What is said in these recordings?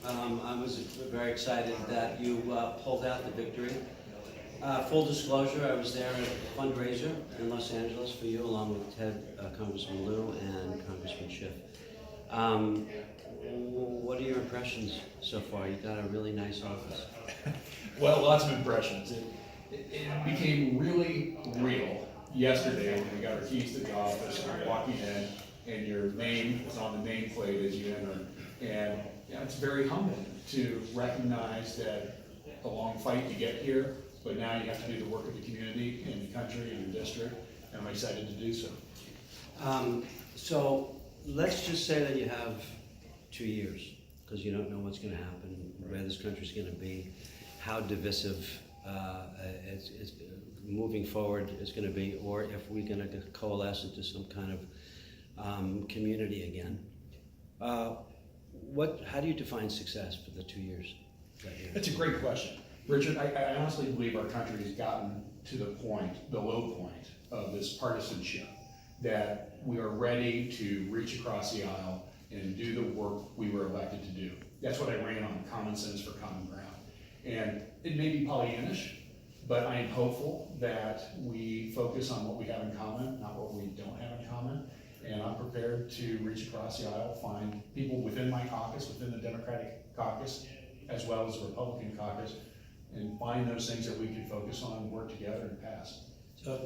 I was very excited that you pulled out the victory. Full disclosure, I was there at a fundraiser in Los Angeles for you, along with Ted, Congressman Lieu, and Congressman Schiff. What are your impressions so far? You got a really nice office. Well, lots of impressions. It became really real yesterday when we got our keys to the office, and we're walking in, and your name is on the nameplate as you enter. And it's very humbling to recognize that a long fight to get here, but now you have to do the work of the community and the country and the district, and I'm excited to do so. So let's just say that you have 2 years, because you don't know what's going to happen, where this country's going to be, how divisive it's moving forward is going to be, or if we're going to coalesce into some kind of community again. How do you define success for the 2 years? That's a great question. Richard, I honestly believe our country has gotten to the point, the low point of this partisanship, that we are ready to reach across the aisle and do the work we were elected to do. That's what I ran on, common sense for common ground. And it may be Pollyannish, but I am hopeful that we focus on what we have in common, not what we don't have in common. And I'm prepared to reach across the aisle, find people within my caucus, within the Democratic caucus, as well as the Republican caucus, and find those things that we can focus on, work together, and pass. So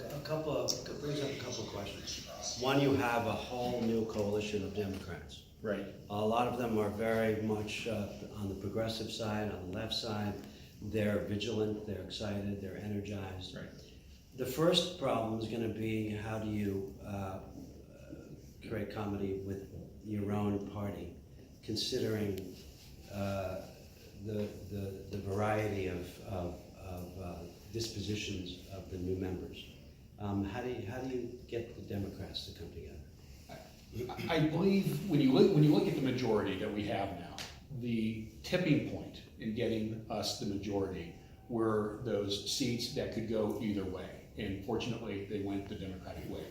brings up a couple of questions. One, you have a whole new coalition of Democrats. Right. A lot of them are very much on the progressive side, on the left side. They're vigilant, they're excited, they're energized. Right. The first problem is going to be, how do you create comedy with your own party, considering the variety of dispositions of the new members? How do you get the Democrats to come together? I believe when you look at the majority that we have now, the tipping point in getting us the majority were those seats that could go either way. And fortunately, they went the Democratic way.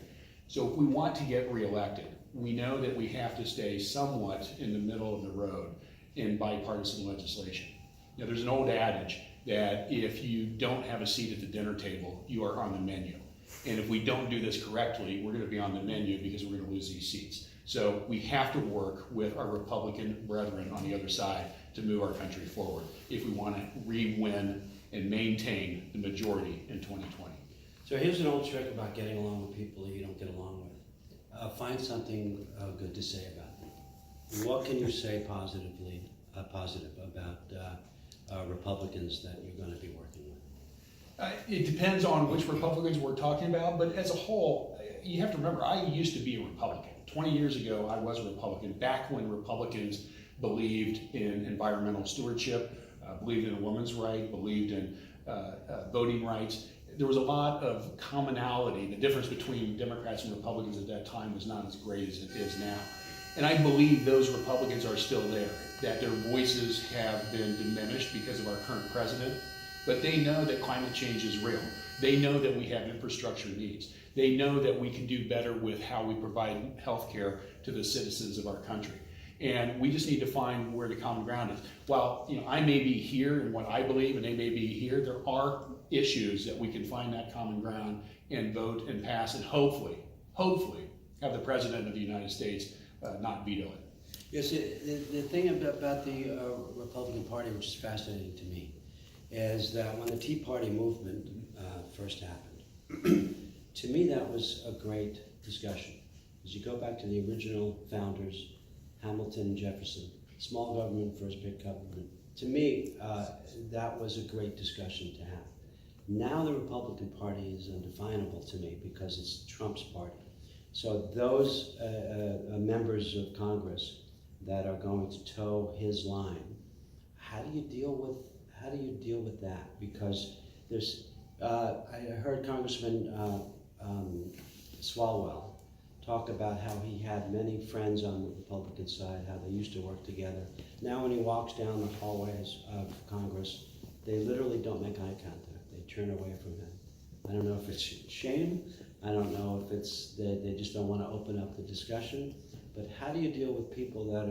So if we want to get reelected, we know that we have to stay somewhat in the middle of the road in bipartisan legislation. Now, there's an old adage that if you don't have a seat at the dinner table, you are on the menu. And if we don't do this correctly, we're going to be on the menu because we're going to lose these seats. So we have to work with our Republican brethren on the other side to move our country forward if we want to re-win and maintain the majority in 2020. So here's an old trick about getting along with people that you don't get along with. Find something good to say about them. What can you say positive about Republicans that you're going to be working with? It depends on which Republicans we're talking about, but as a whole, you have to remember, I used to be a Republican. 20 years ago, I was a Republican, back when Republicans believed in environmental stewardship, believed in a woman's right, believed in voting rights. There was a lot of commonality. The difference between Democrats and Republicans at that time was not as great as it is now. And I believe those Republicans are still there, that their voices have been diminished because of our current president. But they know that climate change is real. They know that we have infrastructure needs. They know that we can do better with how we provide health care to the citizens of our country. And we just need to find where the common ground is. While I may be here in what I believe and they may be here, there are issues that we can find that common ground and vote and pass and hopefully have the President of the United States not veto it. Yes, the thing about the Republican Party, which is fascinating to me, is that when the Tea Party movement first happened, to me that was a great discussion. As you go back to the original founders, Hamilton and Jefferson, small government versus big government, to me that was a great discussion to have. Now the Republican Party is undefinable to me because it's Trump's party. So those members of Congress that are going to toe his line, how do you deal with that? Because there's, I heard Congressman Swalwell talk about how he had many friends on the Republican side, how they used to work together. Now when he walks down the hallways of Congress, they literally don't make eye contact. They turn away from him. I don't know if it's shame. I don't know if it's they just don't want to open up the discussion. But how do you deal with people that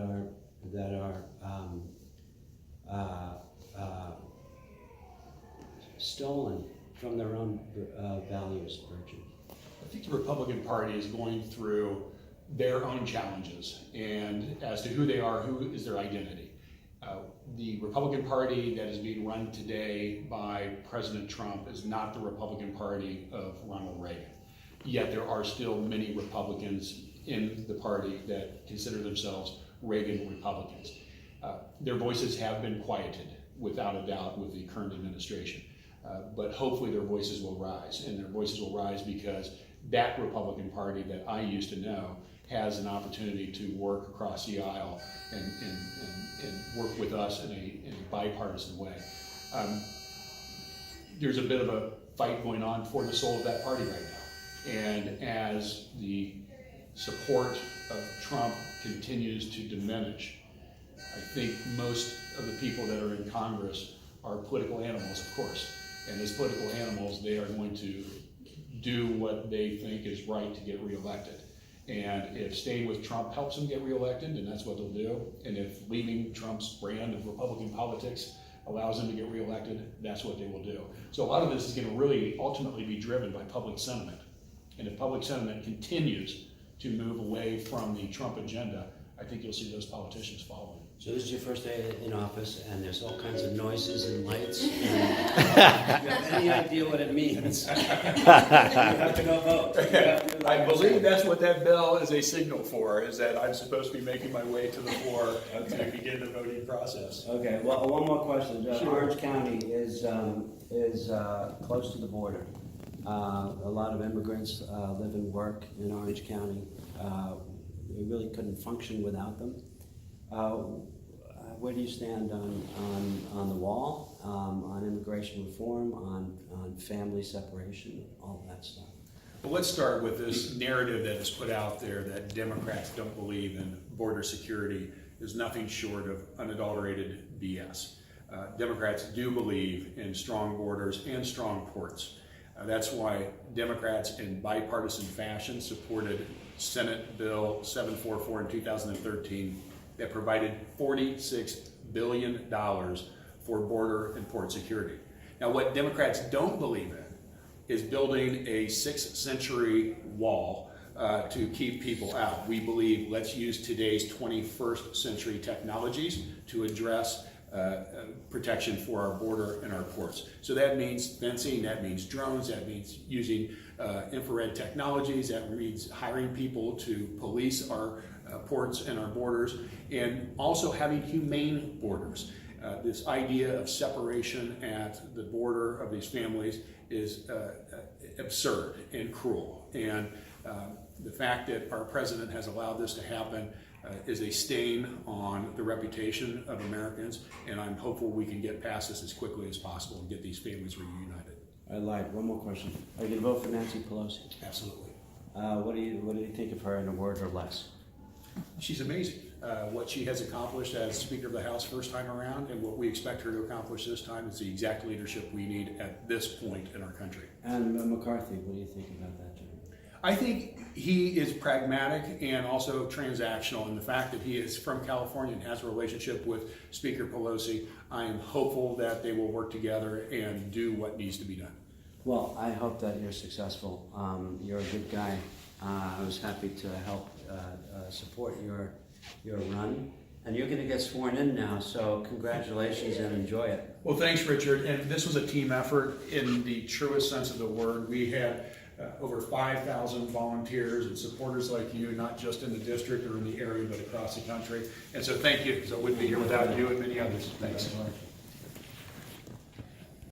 are stolen from their own values, Richard? I think the Republican Party is going through their own challenges, and as to who they are, who is their identity. The Republican Party that is being run today by President Trump is not the Republican Party of Ronald Reagan. Yet there are still many Republicans in the party that consider themselves Reagan Republicans. Their voices have been quieted, without a doubt, with the current administration. But hopefully their voices will rise, and their voices will rise because that Republican Party that I used to know has an opportunity to work across the aisle and work with us in a bipartisan way. There's a bit of a fight going on for the soul of that party right now. And as the support of Trump continues to diminish, I think most of the people that are in Congress are political animals, of course. And as political animals, they are going to do what they think is right to get reelected. And if staying with Trump helps them get reelected, then that's what they'll do. And if leaving Trump's brand of Republican politics allows them to get reelected, that's what they will do. So a lot of this is going to really ultimately be driven by public sentiment. And if public sentiment continues to move away from the Trump agenda, I think you'll see those politicians following. So this is your first day in office, and there's all kinds of noises and lights. And, do you have any idea what it means? You have to go vote. I believe that's what that bell is a signal for, is that I'm supposed to be making my way to the floor to begin the voting process. Okay. Well, one more question. Sure. Orange County is close to the border. A lot of immigrants live and work in Orange County. We really couldn't function without them. Where do you stand on the wall, on immigration reform, on family separation, all of that stuff? Well, let's start with this narrative that is put out there that Democrats don't believe in border security is nothing short of unadulterated BS. Democrats do believe in strong borders and strong ports. That's why Democrats in bipartisan fashion supported Senate Bill 744 in 2013 that provided $46 billion for border and port security. Now, what Democrats don't believe in is building a 6th century wall to keep people out. We believe let's use today's 21st century technologies to address protection for our border and our ports. So that means fencing, that means drones, that means using infrared technologies, that means hiring people to police our ports and our borders, and also having humane borders. This idea of separation at the border of these families is absurd and cruel. And the fact that our president has allowed this to happen is a stain on the reputation of Americans, and I'm hopeful we can get past this as quickly as possible and get these families reunited. I lied. One more question. Are you going to vote for Nancy Pelosi? Absolutely. What do you think of her in a word or less? She's amazing. What she has accomplished as Speaker of the House first time around, and what we expect her to accomplish this time, is the exact leadership we need at this point in our country. And McCarthy, what do you think about that, gentleman? I think he is pragmatic and also transactional, and the fact that he is from California and has a relationship with Speaker Pelosi, I am hopeful that they will work together and do what needs to be done. Well, I hope that you're successful. You're a good guy. I was happy to help support your run. And you're going to get sworn in now, so congratulations and enjoy it. Well, thanks, Richard. And this was a team effort in the truest sense of the word. We had over 5,000 volunteers and supporters like you, not just in the district or in the area, but across the country. And so thank you, because I wouldn't be here without you and many others. Thanks.